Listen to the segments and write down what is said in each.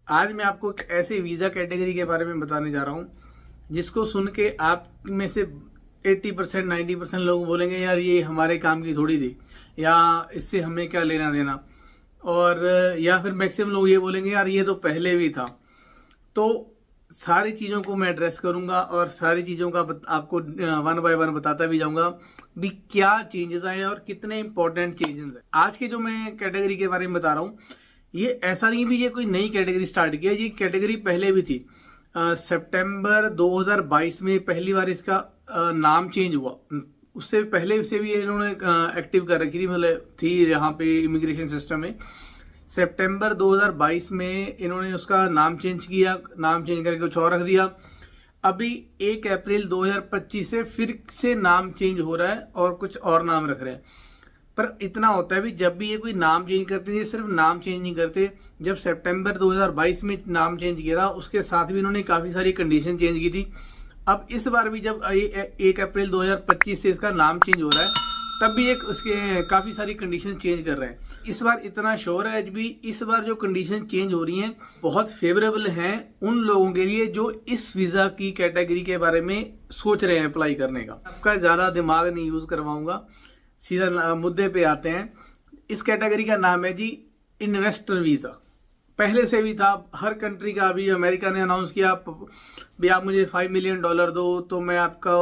आज मैं आपको एक ऐसे वीज़ा कैटेगरी के बारे में बताने जा रहा हूं जिसको सुन के आप में से 80% 90% लोग बोलेंगे यार ये हमारे काम की थोड़ी थी, या इससे हमें क्या लेना देना। और या फिर मैक्सिमम लोग ये बोलेंगे यार ये तो पहले भी था। तो सारी चीज़ों को मैं एड्रेस करूंगा और सारी चीज़ों का आपको वन बाय वन बताता भी जाऊंगा भी क्या चेंजेस आए और कितने इंपॉर्टेंट चेंजेस हैं। आज के जो मैं कैटेगरी के बारे में बता रहा हूँ ये ऐसा नहीं भी ये कोई नई कैटेगरी स्टार्ट किया, ये कैटेगरी पहले भी थी। सितंबर 2022 में पहली बार इसका नाम चेंज हुआ। उससे पहले से भी इन्होंने एक्टिव कर रखी थी, मतलब थी यहाँ पे इमिग्रेशन सिस्टम में। सितंबर 2022 में इन्होंने उसका नाम चेंज किया, नाम चेंज करके कुछ और रख दिया। अभी 1 अप्रैल 2025 से फिर से नाम चेंज हो रहा है और कुछ और नाम रख रहे हैं। पर इतना होता है भी जब भी ये कोई नाम चेंज करते हैं, ये सिर्फ नाम चेंज नहीं करते। जब सितंबर 2022 में नाम चेंज किया था उसके साथ भी इन्होंने काफी सारी कंडीशन चेंज की थी। अब इस बार भी जब 1 अप्रैल 2025 से इसका नाम चेंज हो रहा है तब भी एक उसके काफी सारी कंडीशन चेंज कर रहे हैं। इस बार इतना श्योर है भी इस बार जो कंडीशन चेंज हो रही हैं बहुत फेवरेबल हैं उन लोगों के लिए जो इस वीजा की कैटेगरी के बारे में सोच रहे हैं अप्लाई करने का। आपका ज्यादा दिमाग नहीं यूज करवाऊंगा, सीधा मुद्दे पे आते हैं। इस कैटेगरी का नाम है जी इन्वेस्टर वीजा। पहले से भी था हर कंट्री का। अभी अमेरिका ने अनाउंस किया भी आप मुझे $5 मिलियन दो तो मैं आपका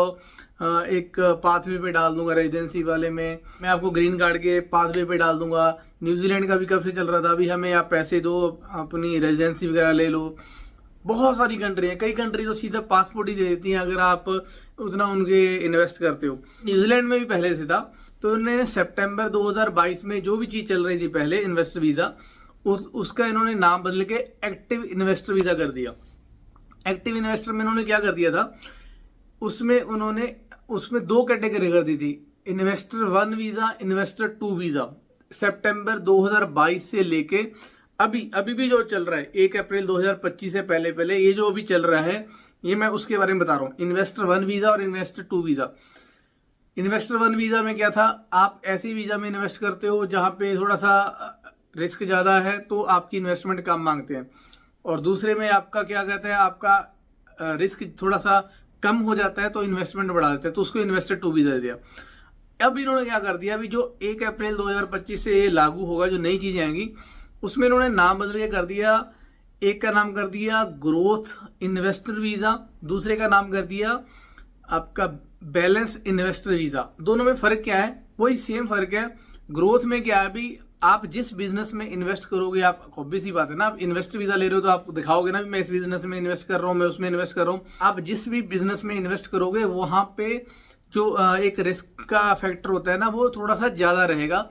एक पाथवे पे डाल दूंगा रेजिडेंसी वाले में, मैं आपको ग्रीन कार्ड के पाथवे पे डाल दूंगा। न्यूजीलैंड का भी कब से चल रहा था, अभी हमें आप पैसे दो अपनी रेजिडेंसी वगैरह ले लो। बहुत सारी कंट्री है, कई कंट्री तो सीधा पासपोर्ट ही दे देती हैं अगर आप उतना उनके इन्वेस्ट करते हो। न्यूजीलैंड में भी पहले से था, तो इन्होंने सितंबर 2022 में जो भी चीज चल रही थी पहले इन्वेस्टर वीजा उसका इन्होंने नाम बदल के एक्टिव इन्वेस्टर वीजा कर दिया। एक्टिव इन्वेस्टर में इन्होंने क्या कर दिया था, उसमें 2 कैटेगरी कर दी थी, इन्वेस्टर 1 वीजा, इन्वेस्टर 2 वीजा। सितंबर 2022 से लेके अभी भी जो चल रहा है 1 अप्रैल 2025 से पहले ये जो अभी चल रहा है ये मैं उसके बारे में बता रहा हूँ। इन्वेस्टर 1 वीजा और इन्वेस्टर 2 वीजा। इन्वेस्टर 1 वीजा में क्या था, आप ऐसे वीजा में इन्वेस्ट करते हो जहां पे थोड़ा सा रिस्क ज्यादा है तो आपकी इन्वेस्टमेंट कम मांगते हैं, और दूसरे में आपका क्या कहते हैं आपका रिस्क थोड़ा सा कम हो जाता है तो इन्वेस्टमेंट बढ़ा देते हैं, तो उसको इन्वेस्टर 2 वीजा दे दिया। अब इन्होंने क्या कर दिया, अभी जो 1 अप्रैल 2025 से ये लागू होगा, जो नई चीजें आएंगी उसमें इन्होंने नाम बदल के कर दिया। एक का नाम कर दिया ग्रोथ इन्वेस्टर वीजा, दूसरे का नाम कर दिया आपका बैलेंस इन्वेस्टर वीजा। दोनों में फर्क क्या है, वही सेम फर्क है। ग्रोथ में क्या है, अभी आप जिस बिजनेस में इन्वेस्ट करोगे, आप ऑब्वियस ही बात है ना, आप इन्वेस्टर वीजा ले रहे हो तो आप दिखाओगे ना मैं इस बिजनेस में इन्वेस्ट कर रहा हूँ, मैं उसमें इन्वेस्ट कर रहा हूँ। आप जिस भी बिजनेस में इन्वेस्ट करोगे वहां पे जो एक रिस्क का फैक्टर होता है ना वो थोड़ा सा ज्यादा रहेगा,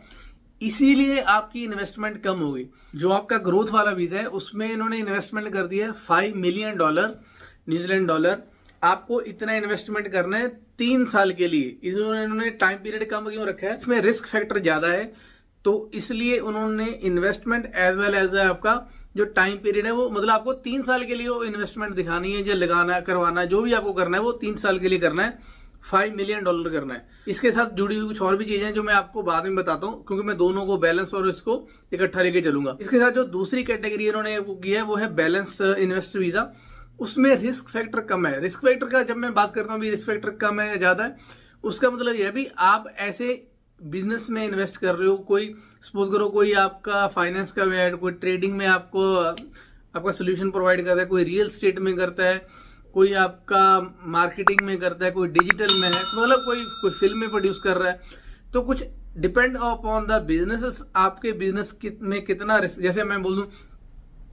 इसीलिए आपकी इन्वेस्टमेंट कम होगी। जो आपका ग्रोथ वाला वीजा है उसमें इन्होंने इन्वेस्टमेंट कर दिया है $5 मिलियन न्यूजीलैंड डॉलर। आपको इतना इन्वेस्टमेंट करना है 3 साल के लिए। इन्होंने टाइम पीरियड कम क्यों रखा है, इसमें रिस्क फैक्टर ज्यादा है तो इसलिए उन्होंने इन्वेस्टमेंट एज वेल एज आपका जो टाइम पीरियड है वो, मतलब आपको 3 साल के लिए वो इन्वेस्टमेंट दिखानी है, जो लगाना करवाना है, जो भी आपको करना है वो 3 साल के लिए करना है, $5 मिलियन करना है। इसके साथ जुड़ी हुई कुछ और भी चीजें जो मैं आपको बाद में बताता हूँ, क्योंकि मैं दोनों को बैलेंस और इसको इकट्ठा लेके चलूंगा। इसके साथ जो दूसरी कैटेगरी इन्होंने किया है वो है बैलेंस इन्वेस्टर वीजा। उसमें रिस्क फैक्टर कम है। रिस्क फैक्टर का जब मैं बात करता हूँ रिस्क फैक्टर कम है ज्यादा है, उसका मतलब यह है भी आप ऐसे बिजनेस में इन्वेस्ट कर रहे हो, कोई सपोज करो कोई आपका फाइनेंस का है, कोई ट्रेडिंग में आपको आपका सोल्यूशन प्रोवाइड करता है, कोई रियल स्टेट में करता है, कोई आपका मार्केटिंग में करता है, कोई डिजिटल में है, मतलब कोई फिल्म में प्रोड्यूस कर रहा है। तो कुछ डिपेंड अपॉन द बिजनेस, आपके बिजनेस में कितना रिस्क। जैसे मैं बोल दूं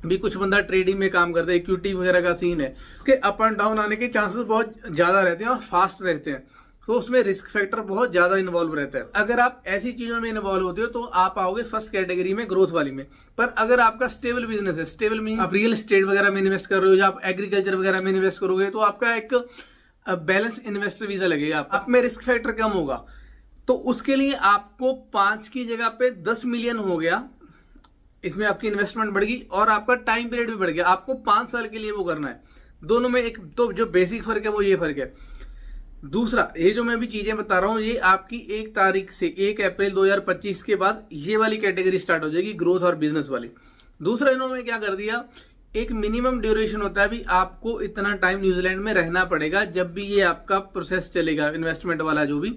भी कुछ बंदा ट्रेडिंग में काम करता है, इक्विटी वगैरह का सीन है, कि अप एंड डाउन आने के चांसेस बहुत ज्यादा रहते हैं और फास्ट रहते हैं, तो उसमें रिस्क फैक्टर बहुत ज्यादा इन्वॉल्व रहता है। अगर आप ऐसी चीजों में इन्वॉल्व होते हो तो आप आओगे फर्स्ट कैटेगरी में, ग्रोथ वाली में। पर अगर आपका स्टेबल बिजनेस है, स्टेबल मीन आप रियल एस्टेट वगैरह में इन्वेस्ट कर रहे हो या आप एग्रीकल्चर वगैरह में इन्वेस्ट करोगे तो आपका एक बैलेंस इन्वेस्टर वीजा लगेगा, आप में रिस्क फैक्टर कम होगा। तो उसके लिए आपको 5 की जगह पे 10 मिलियन हो गया, इसमें आपकी इन्वेस्टमेंट बढ़ गई और आपका टाइम पीरियड भी बढ़ गया। आपको 5 साल के लिए वो करना है। दोनों में एक तो जो बेसिक फर्क है वो ये फर्क है। दूसरा, ये जो मैं भी चीजें बता रहा हूं ये आपकी 1 तारीख से 1 अप्रैल 2025 के बाद ये वाली कैटेगरी स्टार्ट हो जाएगी, ग्रोथ और बिजनेस वाली। दूसरा, इन्होंने क्या कर दिया, एक मिनिमम ड्यूरेशन होता है, भी आपको इतना टाइम न्यूजीलैंड में रहना पड़ेगा जब भी ये आपका प्रोसेस चलेगा इन्वेस्टमेंट वाला जो भी।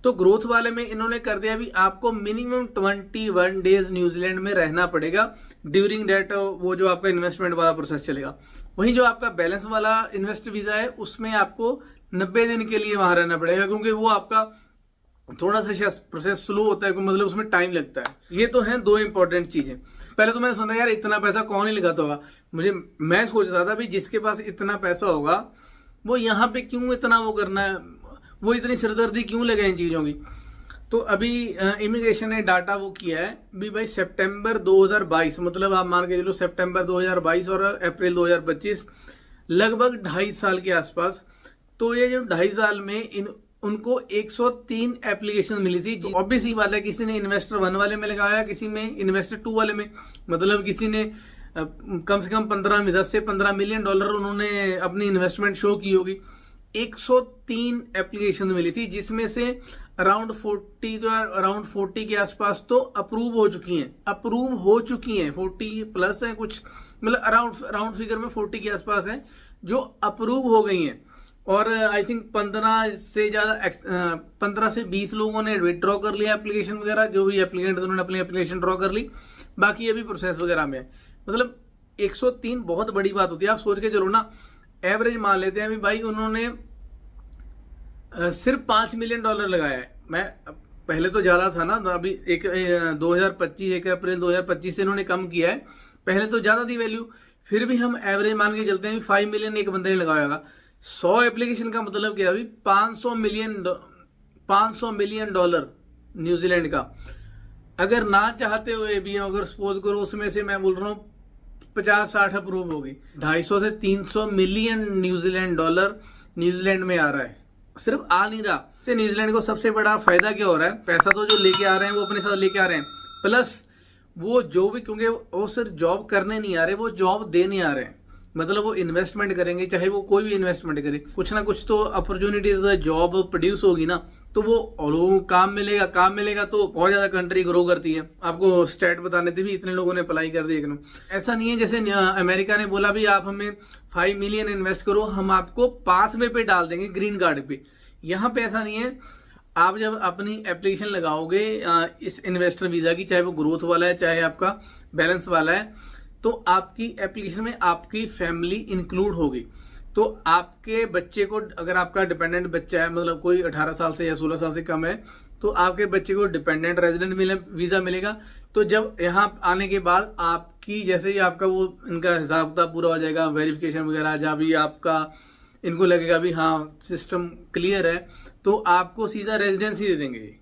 तो ग्रोथ वाले में इन्होंने कर दिया भी आपको मिनिमम 21 डेज न्यूजीलैंड में रहना पड़ेगा ड्यूरिंग दैट वो जो आपका इन्वेस्टमेंट वाला प्रोसेस चलेगा। वहीं जो आपका बैलेंस वाला इन्वेस्टर वीजा है उसमें आपको 90 दिन के लिए वहां रहना पड़ेगा, क्योंकि वो आपका थोड़ा सा प्रोसेस स्लो होता है, मतलब उसमें टाइम लगता है। ये तो है दो इंपॉर्टेंट चीजें। पहले तो मैंने सोचा यार इतना पैसा कौन ही लगाता होगा, मैं सोच रहा था भी जिसके पास इतना पैसा होगा वो यहाँ पे क्यों इतना वो करना है, वो इतनी सिरदर्दी क्यों लगे इन चीजों की। तो अभी इमिग्रेशन ने डाटा वो किया है भी भाई सितंबर 2022, मतलब आप मान के चलो सितंबर 2022 और अप्रैल 2025, लगभग 2.5 साल के आसपास। तो ये जो 2.5 साल में उनको 103 एप्लीकेशन मिली थी। ऑब्वियस ही बात है, किसी ने इन्वेस्टर 1 वाले में लगाया, किसी में इन्वेस्टर 2 वाले में, मतलब किसी ने कम से कम 10 से 15 मिलियन डॉलर उन्होंने अपनी इन्वेस्टमेंट शो की होगी। 103 एप्लीकेशन मिली थी, जिसमें से अराउंड 40 के आसपास तो अप्रूव हो चुकी हैं 40 प्लस है कुछ, मतलब अराउंड फिगर में 40 के आसपास है जो अप्रूव हो गई हैं। और आई थिंक 15 से 20 लोगों ने विड्रॉ कर लिया एप्लीकेशन वगैरह, जो भी एप्लीकेंट उन्होंने अपनी एप्लीकेशन ड्रॉ कर ली, बाकी अभी प्रोसेस वगैरह में है। मतलब 103 बहुत बड़ी बात होती है। आप सोच के चलो ना, एवरेज मान लेते हैं अभी भाई उन्होंने सिर्फ $5 मिलियन लगाया है। मैं पहले तो ज्यादा था ना, अभी 1 अप्रैल 2025 से इन्होंने कम किया है, पहले तो ज्यादा थी वैल्यू, फिर भी हम एवरेज मान के चलते हैं 5 मिलियन एक बंदे ने लगाया होगा। 100 एप्लीकेशन का मतलब क्या है अभी $500 मिलियन न्यूजीलैंड का। अगर ना चाहते हुए भी अगर सपोज करो उसमें से मैं बोल रहा हूँ 50-60 अप्रूव होगी, 250 से 300 मिलियन न्यूजीलैंड में आ रहा है, सिर्फ आ नहीं रहा। से न्यूजीलैंड को सबसे बड़ा फायदा क्या हो रहा है, पैसा तो जो लेके आ रहे हैं वो अपने साथ लेके आ रहे हैं, प्लस वो जो भी, क्योंकि वो सिर्फ जॉब करने नहीं आ रहे, वो जॉब देने आ रहे हैं। मतलब वो इन्वेस्टमेंट करेंगे, चाहे वो कोई भी इन्वेस्टमेंट करे, कुछ ना कुछ तो अपॉर्चुनिटीज जॉब प्रोड्यूस होगी ना, तो वो लोगों को काम मिलेगा तो बहुत ज्यादा कंट्री ग्रो करती है। आपको स्टेट बताने थे भी इतने लोगों ने अप्लाई कर दिया। ऐसा नहीं है जैसे अमेरिका ने बोला भी आप हमें 5 मिलियन इन्वेस्ट करो, हम आपको पासवे पे डाल देंगे, ग्रीन कार्ड पे। यहाँ पे ऐसा नहीं है। आप जब अपनी एप्लीकेशन लगाओगे इस इन्वेस्टर वीजा की, चाहे वो ग्रोथ वाला है चाहे आपका बैलेंस वाला है, तो आपकी एप्लीकेशन में आपकी फैमिली इंक्लूड होगी। तो आपके बच्चे को, अगर आपका डिपेंडेंट बच्चा है, मतलब कोई 18 साल से या 16 साल से कम है, तो आपके बच्चे को डिपेंडेंट रेजिडेंट वीजा मिलेगा। तो जब यहाँ आने के बाद आपकी, जैसे ही आपका वो इनका हिसाब किताब पूरा हो जाएगा, वेरिफिकेशन वगैरह, जहाँ भी आपका इनको लगेगा भी हाँ सिस्टम क्लियर है, तो आपको सीधा रेजिडेंसी दे देंगे,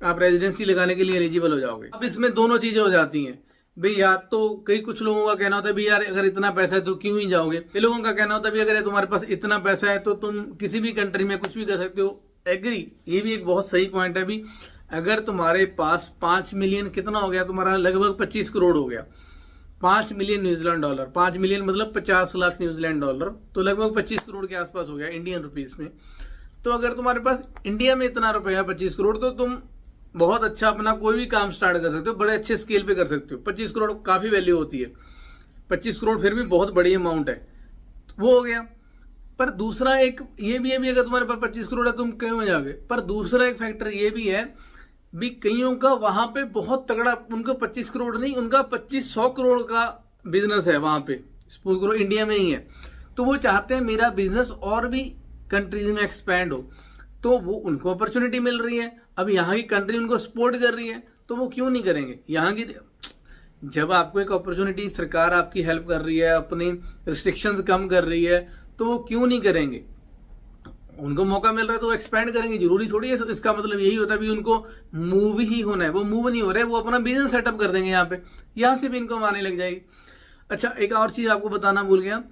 आप रेजिडेंसी लगाने के लिए एलिजिबल हो जाओगे। अब इसमें दोनों चीजें हो जाती हैं भाई, या तो कुछ लोगों का कहना होता है भी यार अगर इतना पैसा है तो क्यों ही जाओगे, ये लोगों का कहना होता है भी अगर तुम्हारे पास इतना पैसा है तो तुम किसी भी कंट्री में कुछ भी कर सकते हो। एग्री, ये भी एक बहुत सही पॉइंट है भी। अगर तुम्हारे पास 5 मिलियन, कितना हो गया तुम्हारा, लगभग 25 करोड़ हो गया, 5 मिलियन न्यूजीलैंड डॉलर, 5 मिलियन मतलब 50 लाख न्यूजीलैंड डॉलर, तो लगभग 25 करोड़ के आसपास हो गया इंडियन रुपीस में। तो अगर तुम्हारे पास इंडिया में इतना रुपया 25 करोड़, तो तुम बहुत अच्छा अपना कोई भी काम स्टार्ट कर सकते हो, बड़े अच्छे स्केल पे कर सकते हो। 25 करोड़ काफी वैल्यू होती है, 25 करोड़ फिर भी बहुत बड़ी अमाउंट है, वो हो गया। पर दूसरा एक ये भी है भी, अगर तुम्हारे पास 25 करोड़ है तुम क्यों जाओगे। पर दूसरा एक फैक्टर ये भी है भी, कईयों का वहां पे बहुत तगड़ा, उनको 25 करोड़ नहीं, उनका 2500 करोड़ का बिजनेस है वहां पे, सपोज करो इंडिया में ही है, तो वो चाहते हैं मेरा बिजनेस और भी कंट्रीज में एक्सपैंड हो, तो वो उनको अपॉर्चुनिटी मिल रही है। अब यहाँ की कंट्री उनको सपोर्ट कर रही है, तो वो क्यों नहीं करेंगे। यहाँ की जब आपको एक अपॉर्चुनिटी, सरकार आपकी हेल्प कर रही है, अपनी रिस्ट्रिक्शंस कम कर रही है, तो वो क्यों नहीं करेंगे। उनको मौका मिल रहा है तो वो एक्सपैंड करेंगे, जरूरी थोड़ी है। इसका मतलब यही होता है भी उनको मूव ही होना है, वो मूव नहीं हो रहे, वो अपना बिजनेस सेटअप कर देंगे यहाँ पे, यहाँ से भी इनको आने लग जाएगी। अच्छा, एक और चीज आपको बताना भूल गया,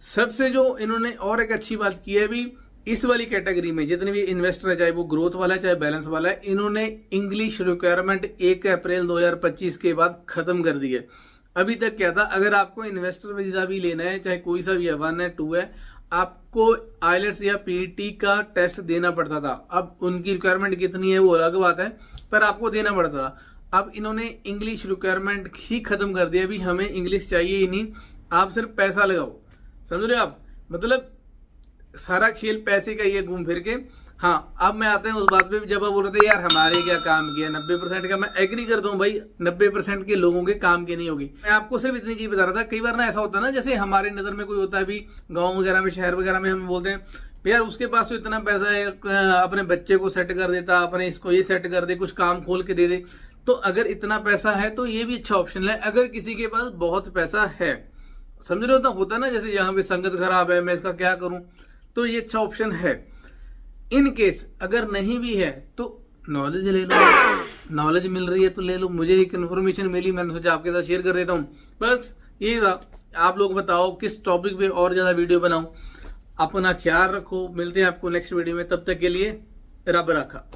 सबसे जो इन्होंने और एक अच्छी बात की है भी, इस वाली कैटेगरी में जितने भी इन्वेस्टर है, चाहे वो ग्रोथ वाला है चाहे बैलेंस वाला है, इन्होंने इंग्लिश रिक्वायरमेंट 1 अप्रैल 2025 के बाद खत्म कर दी है। अभी तक क्या था, अगर आपको इन्वेस्टर वीजा भी लेना है, चाहे कोई सा भी है, 1 है 2 है, आपको आइलेट्स या पीटी का टेस्ट देना पड़ता था। अब उनकी रिक्वायरमेंट कितनी है वो अलग बात है, पर आपको देना पड़ता था। अब इन्होंने इंग्लिश रिक्वायरमेंट ही खत्म कर दिया, भी हमें इंग्लिश चाहिए ही नहीं, आप सिर्फ पैसा लगाओ, समझ रहे हो आप, मतलब सारा खेल पैसे का ही है घूम फिर के। हाँ, अब मैं आते हैं उस बात पे जब आप बोल रहे थे यार हमारे क्या काम किया 90% का, मैं एग्री करता हूँ भाई 90% के लोगों के काम के नहीं होगी। मैं आपको सिर्फ इतनी चीज बता रहा था, कई बार ना ऐसा होता है ना, जैसे हमारे नजर में कोई होता है, अभी गाँव वगैरह में शहर वगैरह में हम बोलते हैं यार उसके पास तो इतना पैसा है, अपने बच्चे को सेट कर देता, अपने इसको ये सेट कर दे, कुछ काम खोल के दे दे। तो अगर इतना पैसा है तो ये भी अच्छा ऑप्शन है। अगर किसी के पास बहुत पैसा है, समझ रहे हो, तो होता ना जैसे यहाँ पे संगत खराब है, मैं इसका क्या करूं, तो ये अच्छा ऑप्शन है। इन केस अगर नहीं भी है तो नॉलेज ले लो, नॉलेज मिल रही है तो ले लो। मुझे एक इन्फॉर्मेशन मिली, मैंने सोचा आपके साथ शेयर कर देता हूँ। बस ये था, आप लोग बताओ किस टॉपिक पे और ज्यादा वीडियो बनाऊं। अपना ख्याल रखो, मिलते हैं आपको नेक्स्ट वीडियो में, तब तक के लिए रब रखा।